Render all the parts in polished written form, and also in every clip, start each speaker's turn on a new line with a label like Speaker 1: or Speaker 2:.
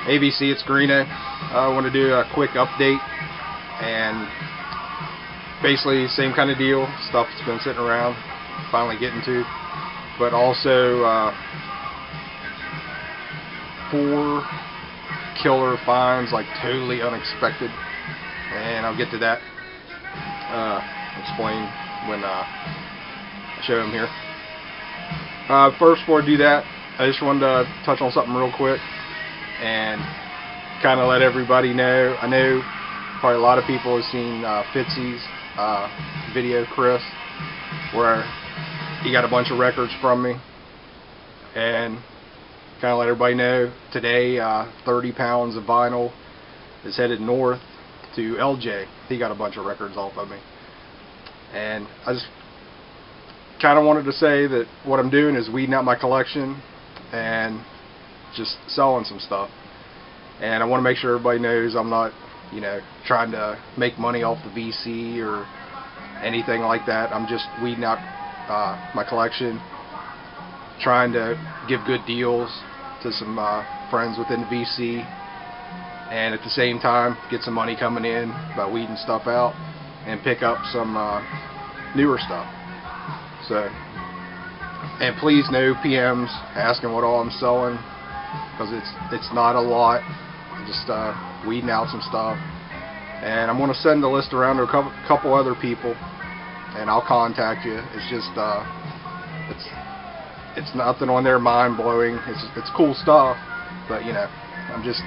Speaker 1: ABC, it's Greeno. I want to do a quick update and basically same kind of deal, stuff that's been sitting around, finally getting to, but also 4 killer finds, like totally unexpected, and I'll get to that, explain when I show them here. First, before I do that, I just wanted to touch on something real quick and kind of let everybody know. I know probably a lot of people have seen Fitzy's video, Chris, where he got a bunch of records from me, and kind of let everybody know today 30 pounds of vinyl is headed north to LJ. He got a bunch of records off of me, and I just kind of wanted to say that what I'm doing is weeding out my collection and just selling some stuff, and I want to make sure everybody knows I'm not, you know, trying to make money off the VC or anything like that. I'm just weeding out my collection, trying to give good deals to some friends within the VC, and at the same time get some money coming in by weeding stuff out and pick up some newer stuff. So, and please no PMs asking what all I'm selling, because it's not a lot. I'm just weeding out some stuff, and I'm going to send the list around to a couple other people, and I'll contact you. It's just it's nothing on there mind blowing. It's cool stuff, but you know, I just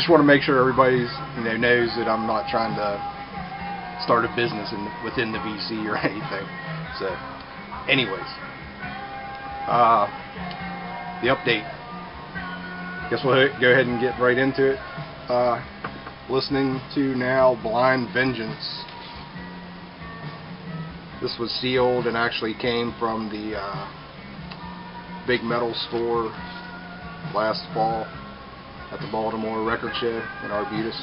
Speaker 1: want to make sure everybody's, you know, knows that I'm not trying to start a business within the VC or anything. So, anyways, the update. Guess we'll go ahead and get right into it. Listening to now Blind Vengeance. This was sealed and actually came from the Big Metal store last fall at the Baltimore Record Show in Arbutus.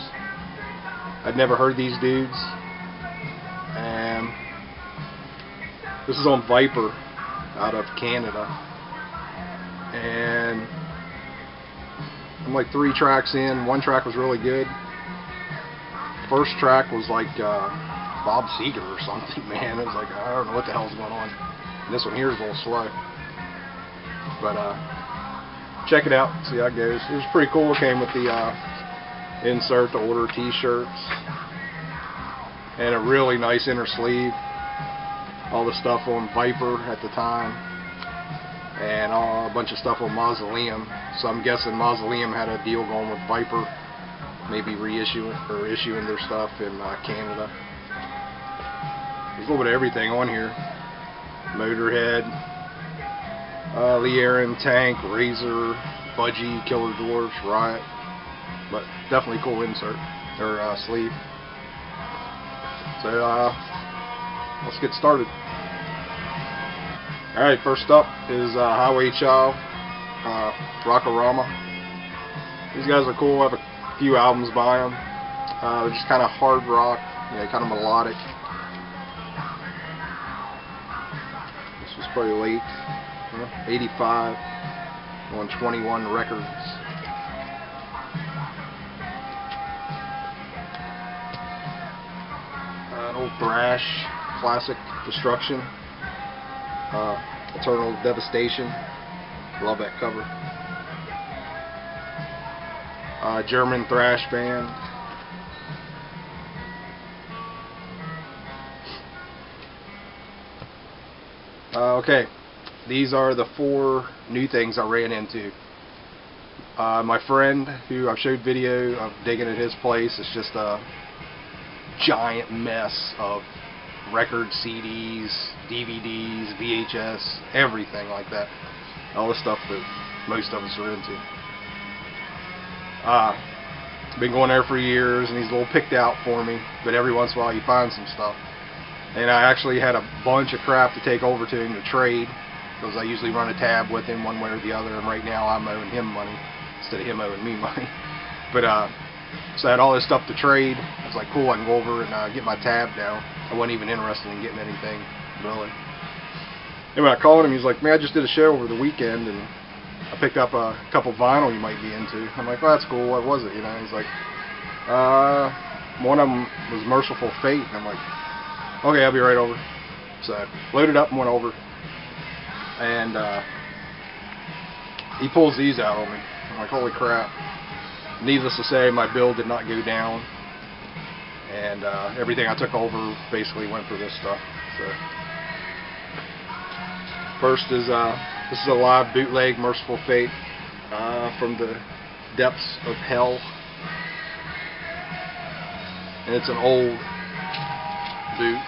Speaker 1: I'd never heard these dudes, and this is on Viper out of Canada, and I'm like 3 tracks in. 1 track was really good. First track was like Bob Seger or something, man. It was like, I don't know what the hell's going on. And this one here is a little slow, but check it out, see how it goes. It was pretty cool. It came with the insert to order t-shirts and a really nice inner sleeve. All the stuff on Viper at the time, and a bunch of stuff on Mausoleum. So I'm guessing Mausoleum had a deal going with Viper, maybe reissuing or issuing their stuff in Canada. There's a little bit of everything on here. Motorhead, Lee Aaron, Tank, Razor, Budgie, Killer Dwarfs, Riot, but definitely cool insert or sleeve. So let's get started. Alright, first up is Highway Child, Rockorama. These guys are cool. I have a few albums by them. They're just kind of hard rock, you know, kind of melodic. This was probably late, you know, 85, on 21 Records. An old thrash classic, Destruction. Eternal Devastation. Love that cover. German thrash band. Okay, these are the 4 new things I ran into. My friend, who I've showed video of digging at his place, is just a giant mess of records, CDs, DVDs, VHS, everything like that. All the stuff that most of us are into. Been going there for years, and he's a little picked out for me, but every once in a while you find some stuff. And I actually had a bunch of crap to take over to him to trade, because I usually run a tab with him one way or the other, and right now I'm owing him money instead of him owing me money. But so I had all this stuff to trade. I was like, cool, I can go over and get my tab now. I wasn't even interested in getting anything, really. And when I called him, he's like, man, I just did a show over the weekend, and I picked up a couple vinyl you might be into. I'm like, well, that's cool. What was it? You know, he's like, one of them was Merciful Fate. And I'm like, okay, I'll be right over. So loaded up and went over, and he pulls these out on me. I'm like, holy crap. Needless to say, my bill did not go down, and everything I took over basically went for this stuff. So first is this is a live bootleg Merciful Fate from the depths of hell, and it's an old boot.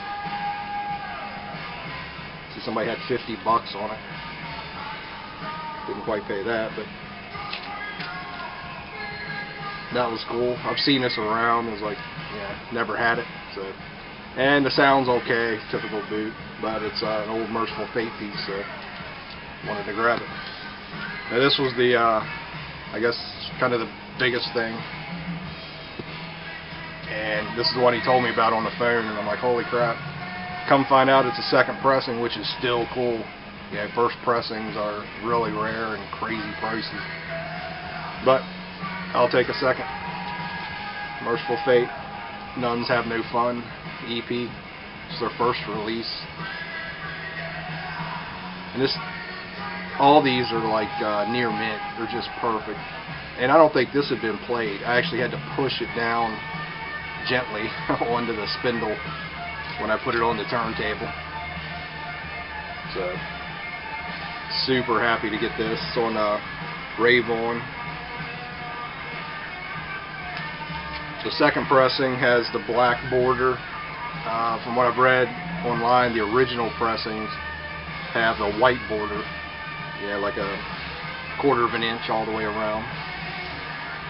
Speaker 1: See, somebody had $50 on it. Didn't quite pay that, but that was cool. I've seen this around. It was like, yeah, never had it. So, and the sound's okay, typical boot, but it's an old Merciful Fate piece, so wanted to grab it. Now this was the, I guess, kind of the biggest thing, and this is the one he told me about on the phone, and I'm like, holy crap. Come find out it's a second pressing, which is still cool. Yeah, first pressings are really rare and crazy prices, but I'll take a second. Merciful Fate, Nuns Have No Fun EP. It's their first release, and this, all these are like near mint. They're just perfect, and I don't think this had been played. I actually had to push it down gently onto the spindle when I put it on the turntable. So super happy to get this. It's on Rave On. The second pressing has the black border. From what I've read online, the original pressings have the white border. Yeah, like a 1/4 of an inch all the way around.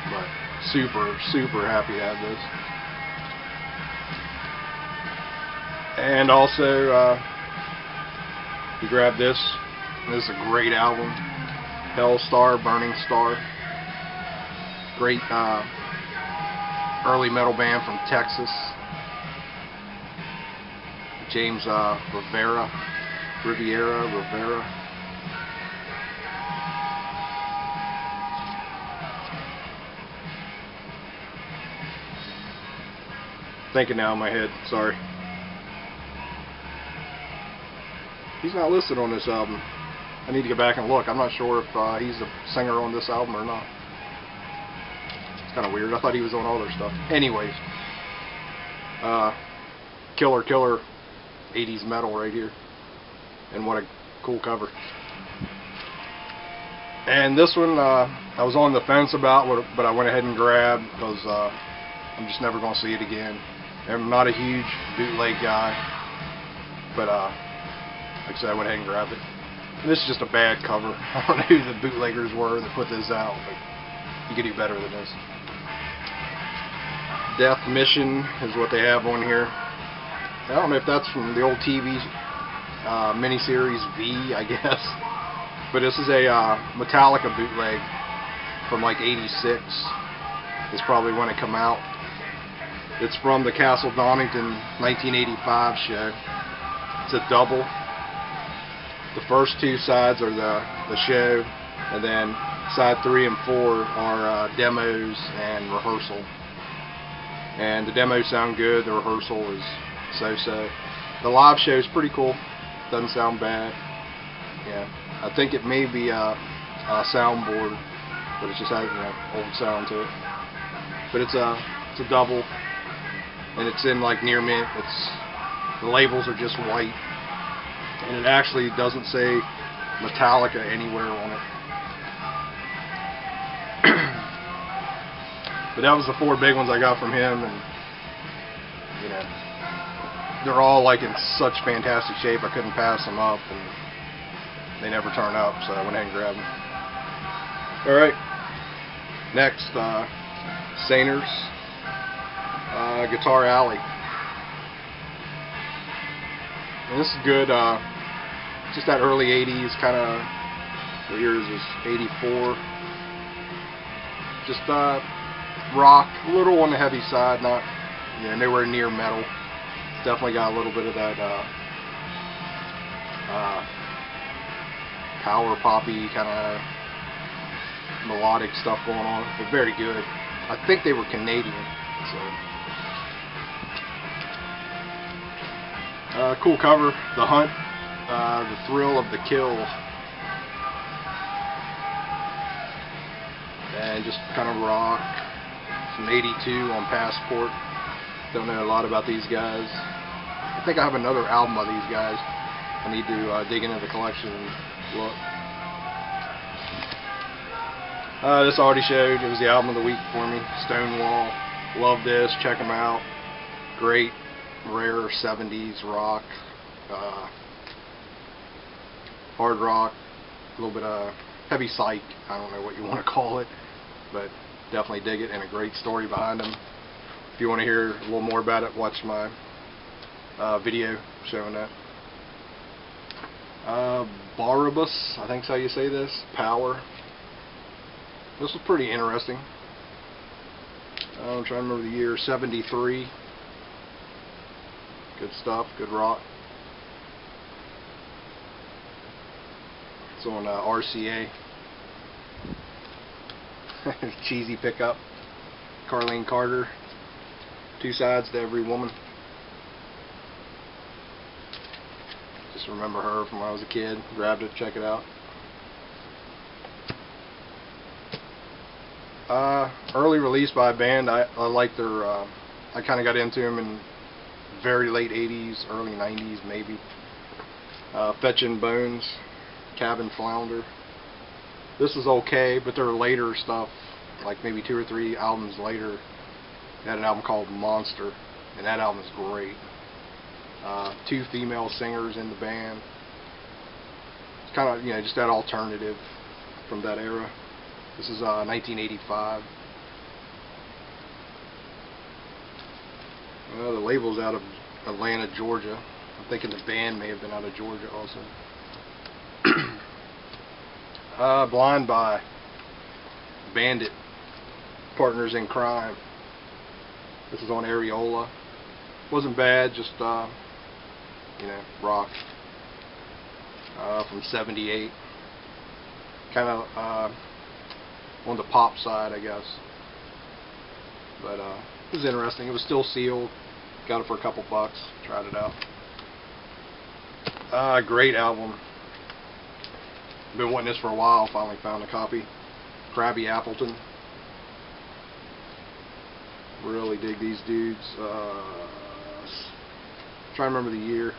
Speaker 1: But super happy to have this. And also, you grab this. This is a great album. Hellstar, Burning Star. Great early metal band from Texas. James Rivera. Thinking now in my head, sorry. He's not listed on this album. I need to get back and look. I'm not sure if he's the singer on this album or not. It's kind of weird. I thought he was on all their stuff. Anyways, killer 80s metal right here. And what a cool cover. And this one I was on the fence about, but I went ahead and grabbed because I'm just never going to see it again. I'm not a huge bootleg guy, but like I said, I went ahead and grabbed it. And this is just a bad cover. I don't know who the bootleggers were that put this out, but you could do better than this. Death Mission is what they have on here. I don't know if that's from the old TV miniseries V, I guess. But this is a Metallica bootleg from like '86. Is probably when it came out. It's from the Castle Donington 1985 show. It's a double. The first two sides are the show, and then side 3 and 4 are demos and rehearsal. And the demos sound good, the rehearsal is so-so. The live show is pretty cool, doesn't sound bad. Yeah, I think it may be a soundboard, but it just has old sound to it. But it's a double, and it's in like near mint. The labels are just white. And it actually doesn't say Metallica anywhere on it. But that was the 4 big ones I got from him, and you know, they're all like in such fantastic shape I couldn't pass them up, and they never turn up, so I went ahead and grabbed them. Alright, next, Sainers, Guitar Alley. And this is good, just that early 80s kind of, what year is this, 84, just rock, a little on the heavy side, not, you know, nowhere near metal. It's definitely got a little bit of that power poppy kind of melodic stuff going on, but very good. I think they were Canadian, so cool cover. The Hunt, the Thrill of the Kill, and just kind of rock. Some 82 on Passport. Don't know a lot about these guys. I think I have another album by these guys. I need to dig into the collection and look. This already showed. It was the album of the week for me. Stonewall. Love this. Check them out. Great, rare 70s rock. Hard rock. A little bit of heavy psych. I don't know what you want to call it, but definitely dig it, and a great story behind them. If you want to hear a little more about it, watch my video showing that. Barabbas, I think is how you say this. Power. This was pretty interesting. I'm trying to remember the year. 73. Good stuff. Good rock. It's on RCA. Cheesy pickup. Carlene Carter. Two sides to every woman. Just remember her from when I was a kid. Grabbed it, check it out. Early release by a band. I like their. I kind of got into them in very late 80s, early 90s maybe. Fetchin' Bones, Cabin Flounder. This is okay, but their later stuff, like maybe 2 or 3 albums later, they had an album called Monster, and that album is great. 2 female singers in the band. It's kind of, just that alternative from that era. This is 1985. The label's out of Atlanta, Georgia. I'm thinking the band may have been out of Georgia also. Blind by Bandit, Partners in Crime. This is on Areola. Wasn't bad, just rock. From '78. Kind of on the pop side, I guess. But it was interesting. It was still sealed. Got it for a couple bucks. Tried it out. Great album. Been wanting this for a while. Finally found a copy. Krabby Appleton. Really dig these dudes. Trying to remember the year.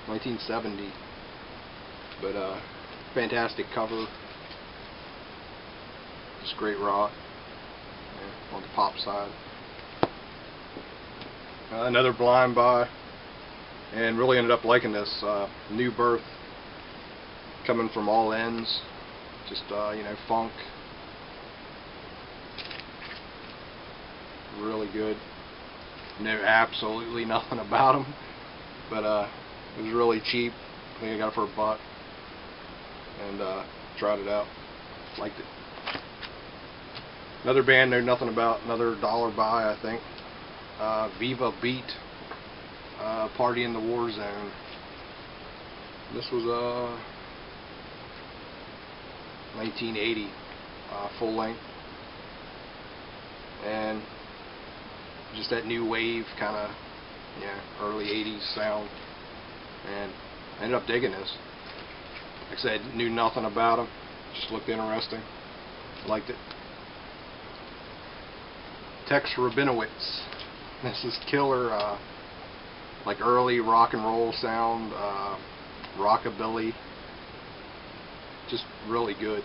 Speaker 1: 1970. But fantastic cover. Just great rock. On the pop side. Another Blind by, and really ended up liking this. New Birth, coming from all ends. Just funk. Really good. Know absolutely nothing about them, but it was really cheap. I think I got it for $1, and tried it out. Liked it. Another band know nothing about. Another dollar buy, I think. Viva Beat, Party in the War Zone. This was 1980, full length, and just that new wave kind of, early 80s sound, and I ended up digging this. Like I said, knew nothing about them, just looked interesting, liked it. Tex Rabinowitz. This is killer, like early rock and roll sound, rockabilly, just really good.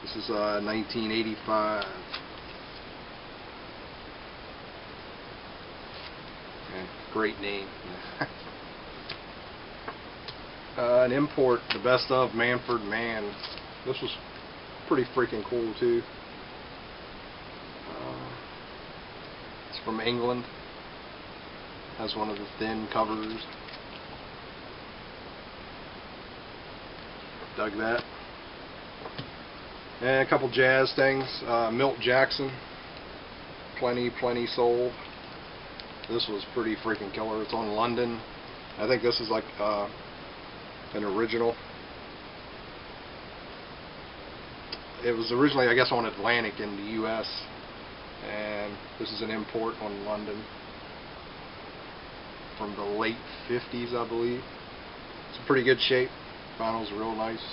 Speaker 1: This is 1985. And great name. An import, the best of Manford Man. This was pretty freaking cool too. From England. Has one of the thin covers. Dug that. And a couple jazz things. Milt Jackson. Plenty Soul. This was pretty freaking killer. It's on London. I think this is like an original. It was originally, I guess, on Atlantic in the U.S. and this is an import on London from the late 50s, I believe. It's in pretty good shape. Vinyl's real nice.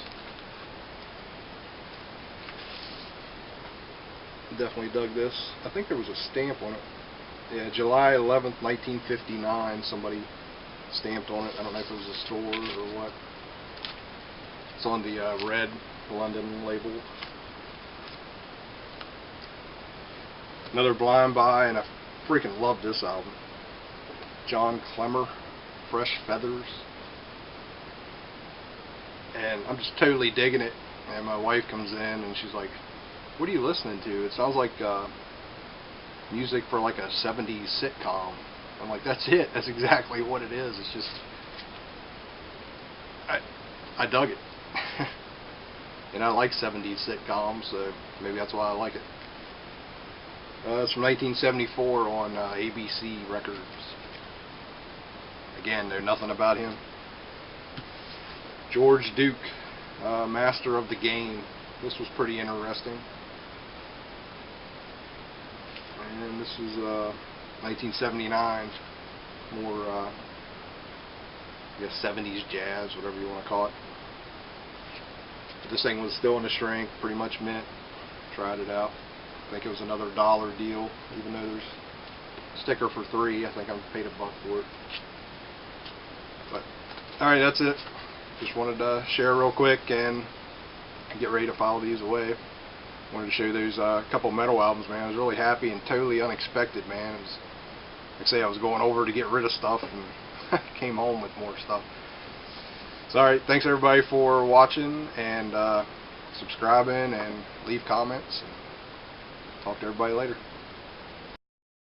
Speaker 1: Definitely dug this. I think there was a stamp on it. Yeah, July 11th, 1959. Somebody stamped on it. I don't know if it was a store or what. It's on the red London label. Another blind buy, and I freaking love this album. John Clemmer, Fresh Feathers. And I'm just totally digging it. And my wife comes in and she's like, "What are you listening to? It sounds like music for like a 70s sitcom." I'm like, "That's it. That's exactly what it is. It's just, I dug it." And I like 70s sitcoms, so maybe that's why I like it. It's from 1974 on ABC Records. Again, know nothing about him. George Duke, Master of the Game. This was pretty interesting. And this was 1979. More, I guess, 70s jazz, whatever you want to call it. But this thing was still in the shrink, pretty much mint. Tried it out. I think it was another $1 deal, even though there's a sticker for $3. I think I paid $1 for it. But alright, that's it. Just wanted to share real quick and get ready to file these away. Wanted to show those couple metal albums, man. I was really happy and totally unexpected, man. It was, like I say, I was going over to get rid of stuff and came home with more stuff. So alright, thanks everybody for watching and subscribing and leave comments. Talk to everybody later.